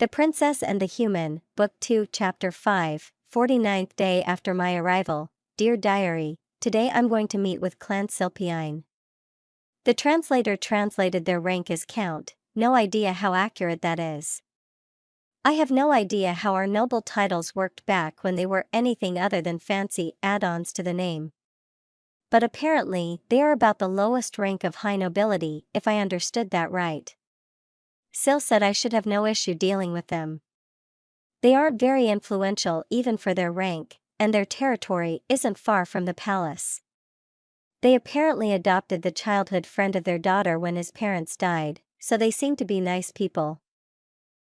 The Princess and the Human, Book 2, Chapter 5, 49th day after my arrival. Dear Diary, today I'm going to meet with Clan Silpiine. The translator translated their rank as Count, no idea how accurate that is. I have no idea how our noble titles worked back when they were anything other than fancy add-ons to the name. But apparently, they are about the lowest rank of high nobility, if I understood that right. Sil said I should have no issue dealing with them. They aren't very influential even for their rank, and their territory isn't far from the palace. They apparently adopted the childhood friend of their daughter when his parents died, so they seem to be nice people.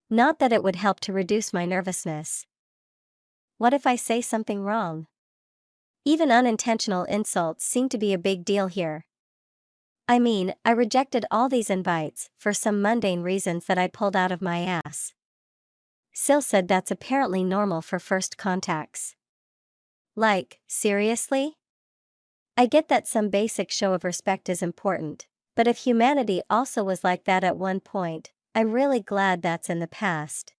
Not that it would help to reduce my nervousness. What if I say something wrong? Even unintentional insults seem to be a big deal here. I mean, I rejected all these invites for some mundane reasons that I pulled out of my ass. Sil said that's apparently normal for first contacts. Like, seriously? I get that some basic show of respect is important, but if humanity also was like that at one point, I'm really glad that's in the past.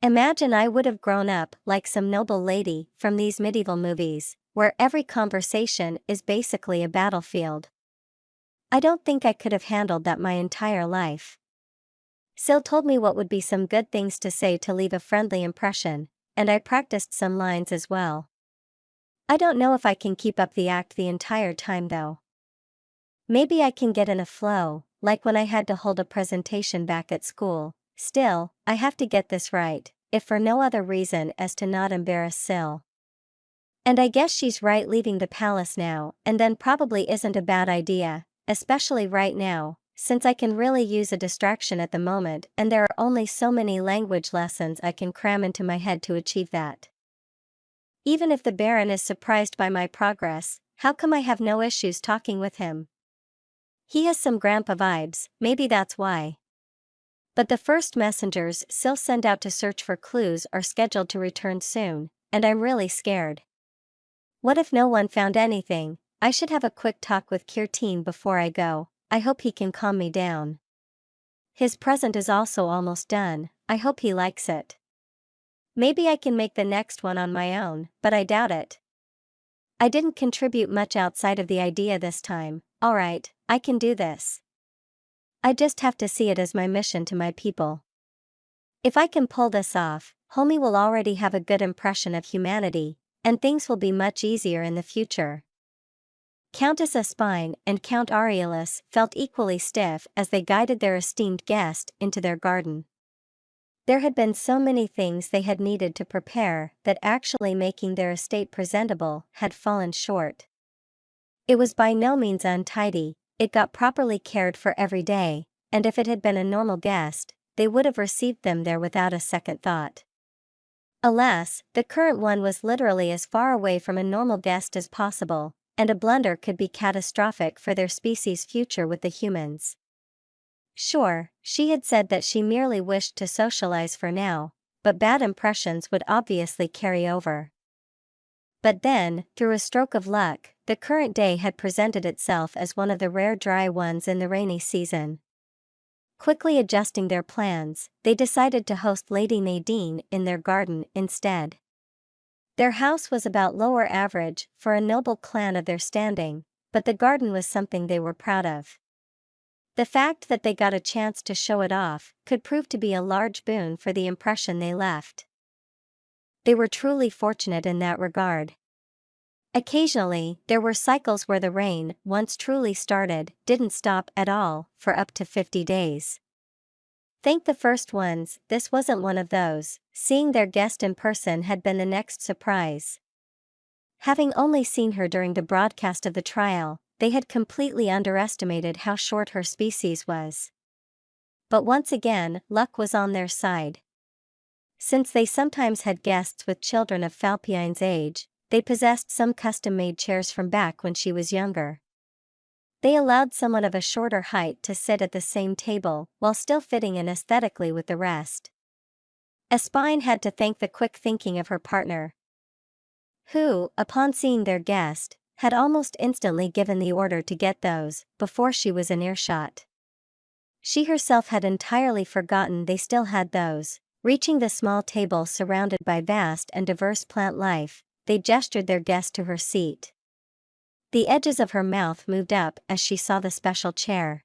Imagine I would have grown up like some noble lady from these medieval movies, where every conversation is basically a battlefield. I don't think I could have handled that my entire life. Sil told me what would be some good things to say to leave a friendly impression, and I practiced some lines as well. I don't know if I can keep up the act the entire time though. Maybe I can get in a flow, like when I had to hold a presentation back at school. Still, I have to get this right, if for no other reason as to not embarrass Sil. And I guess she's right, leaving the palace now and then probably isn't a bad idea, especially right now, since I can really use a distraction at the moment and there are only so many language lessons I can cram into my head to achieve that. Even if the Baron is surprised by my progress, how come I have no issues talking with him? He has some grandpa vibes, maybe that's why. But the first messengers Sil send out to search for clues are scheduled to return soon, and I'm really scared. What if no one found anything? I should have a quick talk with Kirtine before I go. I hope he can calm me down. His present is also almost done, I hope he likes it. Maybe I can make the next one on my own, but I doubt it. I didn't contribute much outside of the idea this time. Alright, I can do this. I just have to see it as my mission to my people. If I can pull this off, Homie will already have a good impression of humanity, and things will be much easier in the future. Countess Espine and Count Aurelius felt equally stiff as they guided their esteemed guest into their garden. There had been so many things they had needed to prepare that actually making their estate presentable had fallen short. It was by no means untidy, it got properly cared for every day, and if it had been a normal guest, they would have received them there without a second thought. Alas, the current one was literally as far away from a normal guest as possible, and a blunder could be catastrophic for their species' future with the humans. Sure, she had said that she merely wished to socialize for now, but bad impressions would obviously carry over. But then, through a stroke of luck, the current day had presented itself as one of the rare dry ones in the rainy season. Quickly adjusting their plans, they decided to host Lady Nadine in their garden instead. Their house was about lower average for a noble clan of their standing, but the garden was something they were proud of. The fact that they got a chance to show it off could prove to be a large boon for the impression they left. They were truly fortunate in that regard. Occasionally, there were cycles where the rain, once truly started, didn't stop at all for up to 50 days. Thank the first ones, this wasn't one of those. Seeing their guest in person had been the next surprise. Having only seen her during the broadcast of the trial, they had completely underestimated how short her species was. But once again, luck was on their side. Since they sometimes had guests with children of Falpine's age, they possessed some custom-made chairs from back when she was younger. They allowed someone of a shorter height to sit at the same table while still fitting in aesthetically with the rest. Espine had to thank the quick thinking of her partner, who, upon seeing their guest, had almost instantly given the order to get those before she was in earshot. She herself had entirely forgotten they still had those, Reaching the small table surrounded by vast and diverse plant life, they gestured their guest to her seat. The edges of her mouth moved up as she saw the special chair.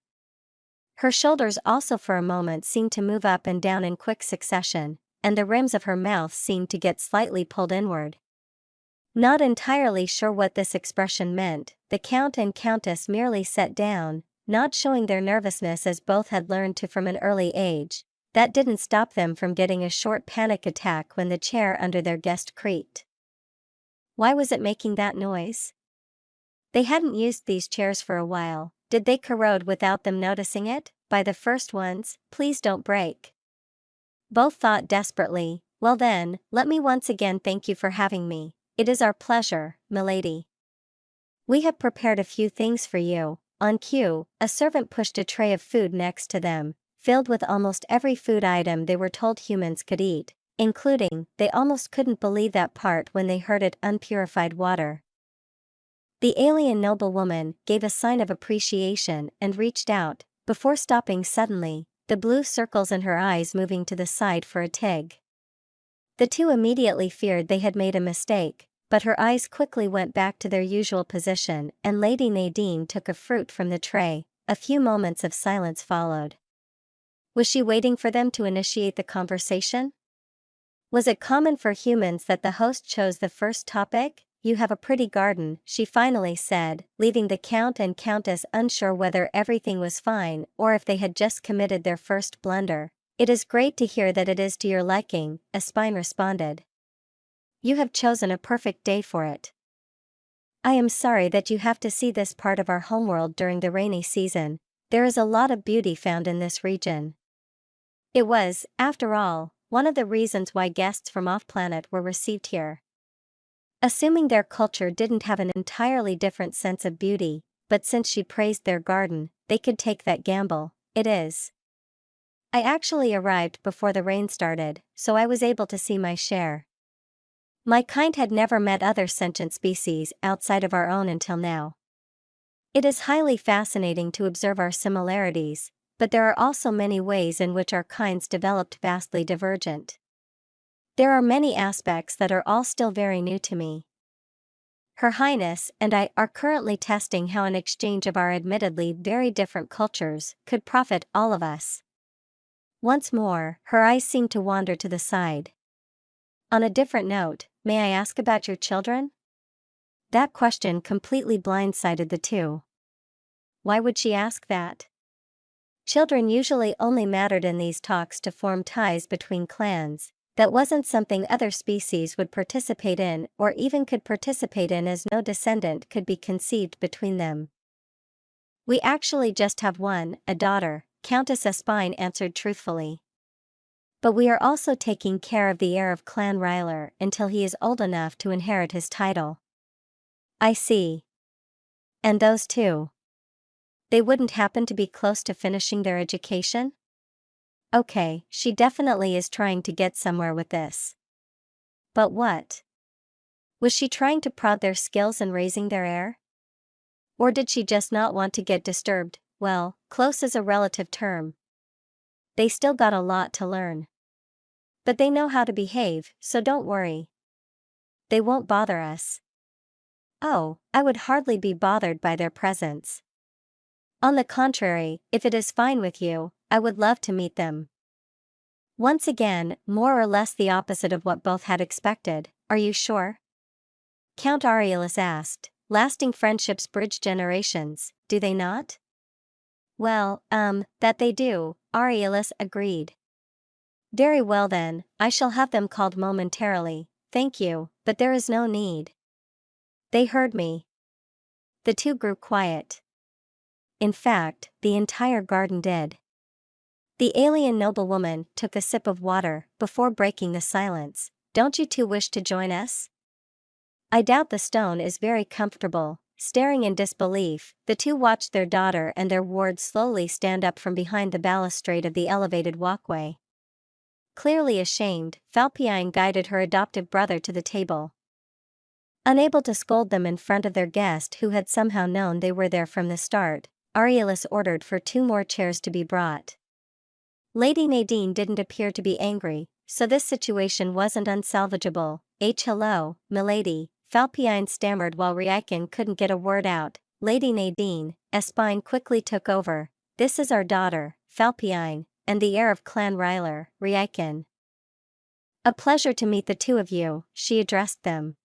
Her shoulders also for a moment seemed to move up and down in quick succession, and the rims of her mouth seemed to get slightly pulled inward. Not entirely sure what this expression meant, the Count and Countess merely sat down, not showing their nervousness as both had learned to from an early age. That didn't stop them from getting a short panic attack when the chair under their guest creaked. Why was it making that noise? They hadn't used these chairs for a while. Did they corrode without them noticing it? By the first ones, please don't break. Both thought desperately, well then, let me once again thank you for having me. It is our pleasure, milady. We have prepared a few things for you. On cue, a servant pushed a tray of food next to them, filled with almost every food item they were told humans could eat, including, they almost couldn't believe that part when they heard it, unpurified water. The alien noblewoman gave a sign of appreciation and reached out, before stopping suddenly, the blue circles in her eyes moving to the side for a tig. The two immediately feared they had made a mistake, but her eyes quickly went back to their usual position and Lady Nadine took a fruit from the tray. A few moments of silence followed. Was she waiting for them to initiate the conversation? Was it common for humans that the host chose the first topic? You have a pretty garden, she finally said, leaving the Count and Countess unsure whether everything was fine or if they had just committed their first blunder. It is great to hear that it is to your liking, Espine responded. You have chosen a perfect day for it. I am sorry that you have to see this part of our homeworld during the rainy season. There is a lot of beauty found in this region. It was, after all, one of the reasons why guests from off-planet were received here. Assuming their culture didn't have an entirely different sense of beauty, but since she praised their garden, they could take that gamble. It is. I actually arrived before the rain started, so I was able to see my share. My kind had never met other sentient species outside of our own until now. It is highly fascinating to observe our similarities, but there are also many ways in which our kinds developed vastly divergent. There are many aspects that are all still very new to me. Her Highness and I are currently testing how an exchange of our admittedly very different cultures could profit all of us. Once more, her eyes seemed to wander to the side. On a different note, may I ask about your children? That question completely blindsided the two. Why would she ask that? Children usually only mattered in these talks to form ties between clans. That wasn't something other species would participate in or even could participate in, as no descendant could be conceived between them. We actually just have one, a daughter, Countess Espine answered truthfully. But we are also taking care of the heir of Clan Ryler until he is old enough to inherit his title. I see. And those two? They wouldn't happen to be close to finishing their education? Okay, she definitely is trying to get somewhere with this. But what? Was she trying to prod their skills in raising their heir? Or did she just not want to get disturbed? Well, close is a relative term. They still got a lot to learn. But they know how to behave, so don't worry. They won't bother us. Oh, I would hardly be bothered by their presence. On the contrary, if it is fine with you, I would love to meet them. Once again, more or less the opposite of what both had expected. Are you sure? Count Aurelius asked. Lasting friendships bridge generations, do they not? Well, that they do, Aurelius agreed. Very well then, I shall have them called momentarily, thank you, but there is no need. They heard me. The two grew quiet. In fact, the entire garden did. The alien noblewoman took a sip of water before breaking the silence. Don't you two wish to join us? I doubt the stone is very comfortable. Staring in disbelief, the two watched their daughter and their ward slowly stand up from behind the balustrade of the elevated walkway. Clearly ashamed, Falpiine guided her adoptive brother to the table. Unable to scold them in front of their guest who had somehow known they were there from the start, Aurelius ordered for 2 more chairs to be brought. Lady Nadine didn't appear to be angry, so this situation wasn't unsalvageable. Hello, milady, Falpiine stammered while Ryukin couldn't get a word out. Lady Nadine, Espine quickly took over. This is our daughter, Falpiine, and the heir of Clan Ryler, Ryukin. A pleasure to meet the two of you, she addressed them.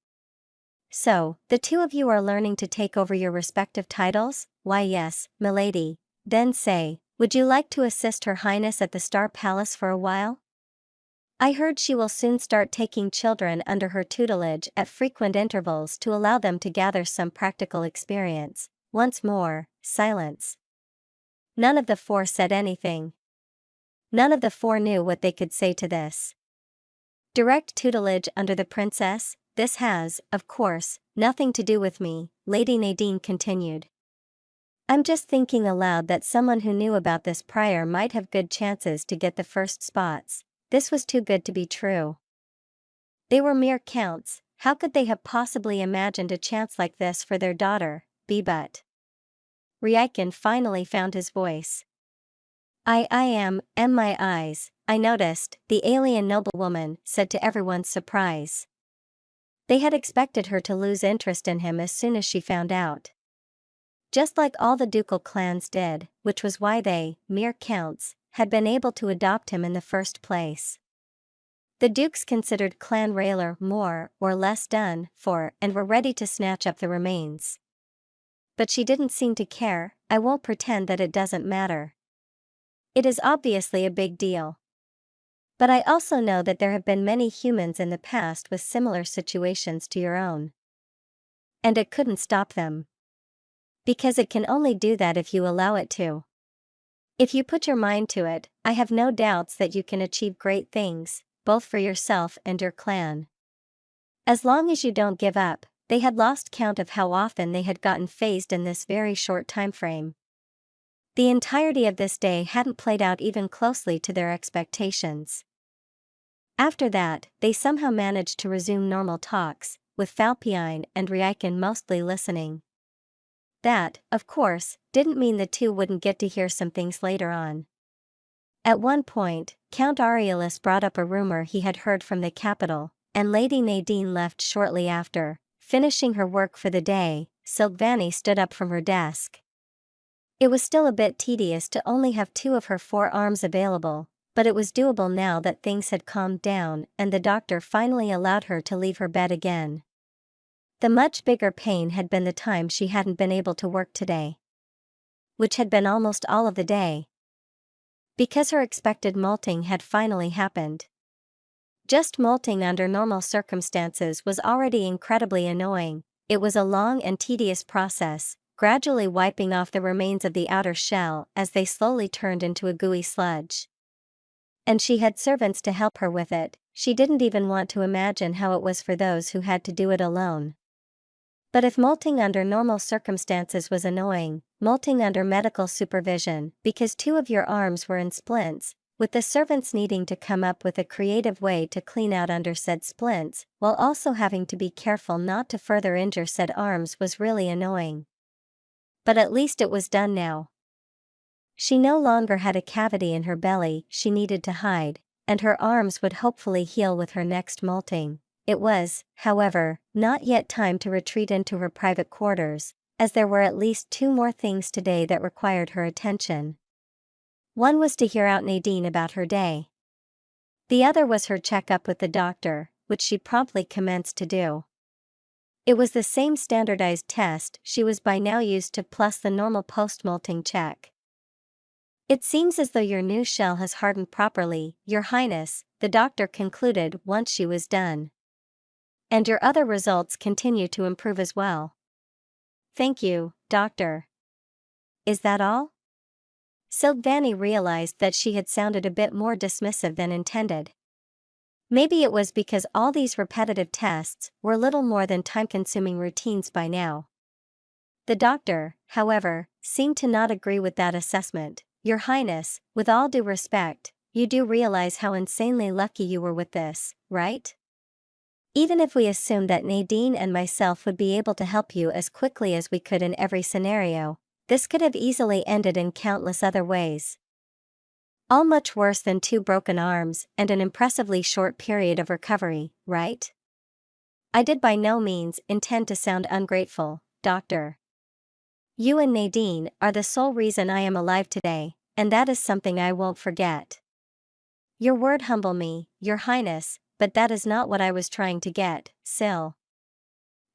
So, the two of you are learning to take over your respective titles? Why yes, milady. Then say, would you like to assist Her Highness at the Star Palace for a while? I heard she will soon start taking children under her tutelage at frequent intervals to allow them to gather some practical experience. Once more, silence. None of the four said anything. None of the four knew what they could say to this. Direct tutelage under the princess? This has, of course, nothing to do with me, Lady Nadine continued. I'm just thinking aloud that someone who knew about this prior might have good chances to get the first spots. This was too good to be true. They were mere counts, how could they have possibly imagined a chance like this for their daughter, but. Ryukin finally found his voice. I am my eyes, I noticed, the alien noblewoman said to everyone's surprise. They had expected her to lose interest in him as soon as she found out. Just like all the ducal clans did, which was why they, mere counts, had been able to adopt him in the first place. The dukes considered Clan Rayler more or less done for and were ready to snatch up the remains. But she didn't seem to care. I won't pretend that it doesn't matter. It is obviously a big deal. But I also know that there have been many humans in the past with similar situations to your own. And it couldn't stop them. Because it can only do that if you allow it to. If you put your mind to it, I have no doubts that you can achieve great things, both for yourself and your clan. As long as you don't give up. They had lost count of how often they had gotten phased in this very short time frame. The entirety of this day hadn't played out even closely to their expectations. After that, they somehow managed to resume normal talks, with Falpiine and Ryukin mostly listening. That, of course, didn't mean the two wouldn't get to hear some things later on. At one point, Count Aurelius brought up a rumor he had heard from the capital, and Lady Nadine left shortly after. Finishing her work for the day, Silvani stood up from her desk. It was still a bit tedious to only have 2 of her 4 arms available, but it was doable now that things had calmed down and the doctor finally allowed her to leave her bed again. The much bigger pain had been the time she hadn't been able to work today. Which had been almost all of the day. Because her expected molting had finally happened. Just molting under normal circumstances was already incredibly annoying. It was a long and tedious process, gradually wiping off the remains of the outer shell as they slowly turned into a gooey sludge. And she had servants to help her with it. She didn't even want to imagine how it was for those who had to do it alone. But if molting under normal circumstances was annoying, molting under medical supervision, because 2 of your arms were in splints, with the servants needing to come up with a creative way to clean out under said splints, while also having to be careful not to further injure said arms was really annoying. But at least it was done now. She no longer had a cavity in her belly she needed to hide, and her arms would hopefully heal with her next molting. It was, however, not yet time to retreat into her private quarters, as there were at least 2 more things today that required her attention. One was to hear out Nadine about her day. The other was her checkup with the doctor, which she promptly commenced to do. It was the same standardized test she was by now used to plus the normal post-molting check. It seems as though your new shell has hardened properly, Your Highness, the doctor concluded once she was done. And your other results continue to improve as well. Thank you, doctor. Is that all? Silvani realized that she had sounded a bit more dismissive than intended. Maybe it was because all these repetitive tests were little more than time-consuming routines by now. The doctor, however, seemed to not agree with that assessment. Your Highness, with all due respect, you do realize how insanely lucky you were with this, right? Even if we assume that Nadine and myself would be able to help you as quickly as we could in every scenario, this could have easily ended in countless other ways. All much worse than 2 broken arms and an impressively short period of recovery, right? I did by no means intend to sound ungrateful, Doctor. You and Nadine are the sole reason I am alive today, and that is something I won't forget. Your word humble me, Your Highness, but that is not what I was trying to get, Syl.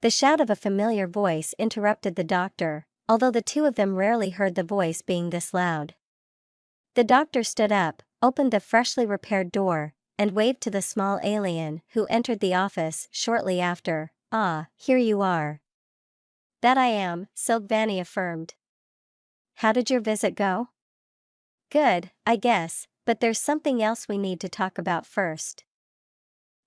The shout of a familiar voice interrupted the doctor, although the two of them rarely heard the voice being this loud. The doctor stood up, opened the freshly repaired door, and waved to the small alien who entered the office shortly after. "Ah, here you are." "That I am," Silvani affirmed. "How did your visit go?" "Good, I guess, but there's something else we need to talk about first."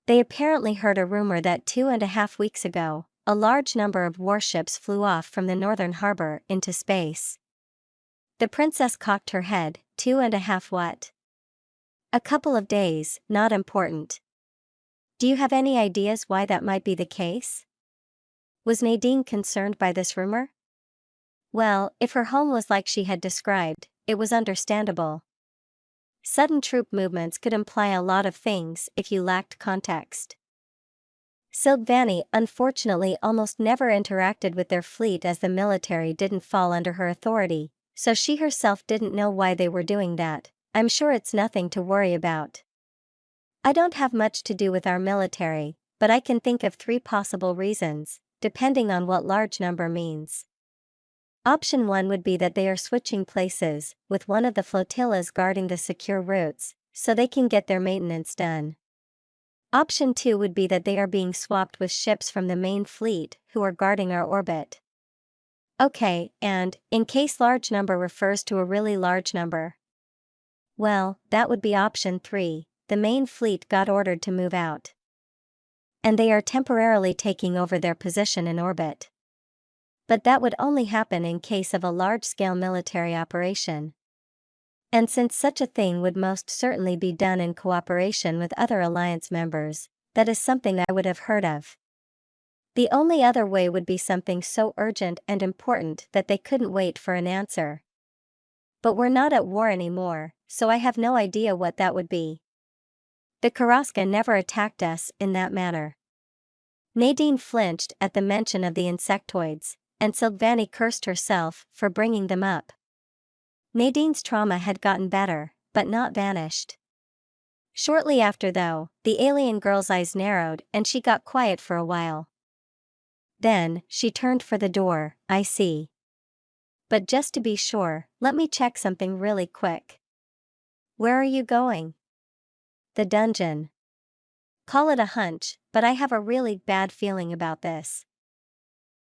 They apparently heard a rumor that 2.5 weeks ago, a large number of warships flew off from the northern harbor into space. The princess cocked her head. 2.5 what? "A couple of days, not important." "Do you have any ideas why that might be the case?" Was Nadine concerned by this rumor? Well, if her home was like she had described, it was understandable. Sudden troop movements could imply a lot of things if you lacked context. Silvani unfortunately almost never interacted with their fleet as the military didn't fall under her authority, so she herself didn't know why they were doing that. "I'm sure it's nothing to worry about. I don't have much to do with our military, but I can think of 3 possible reasons, depending on what large number means. Option 1 would be that they are switching places, with one of the flotillas guarding the secure routes, so they can get their maintenance done. Option 2 would be that they are being swapped with ships from the main fleet who are guarding our orbit." Okay, and, in case large number refers to a really large number? Well, that would be option 3, the main fleet got ordered to move out. And they are temporarily taking over their position in orbit. But that would only happen in case of a large-scale military operation. And since such a thing would most certainly be done in cooperation with other alliance members, that is something I would have heard of. The only other way would be something so urgent and important that they couldn't wait for an answer. But we're not at war anymore, so I have no idea what that would be. The Karaska never attacked us in that manner. Nadine flinched at the mention of the insectoids, and Silvani cursed herself for bringing them up. Nadine's trauma had gotten better, but not vanished. Shortly after, though, the alien girl's eyes narrowed and she got quiet for a while. Then, she turned for the door. "I see. But just to be sure, let me check something really quick." "Where are you going?" "The dungeon. Call it a hunch, but I have a really bad feeling about this."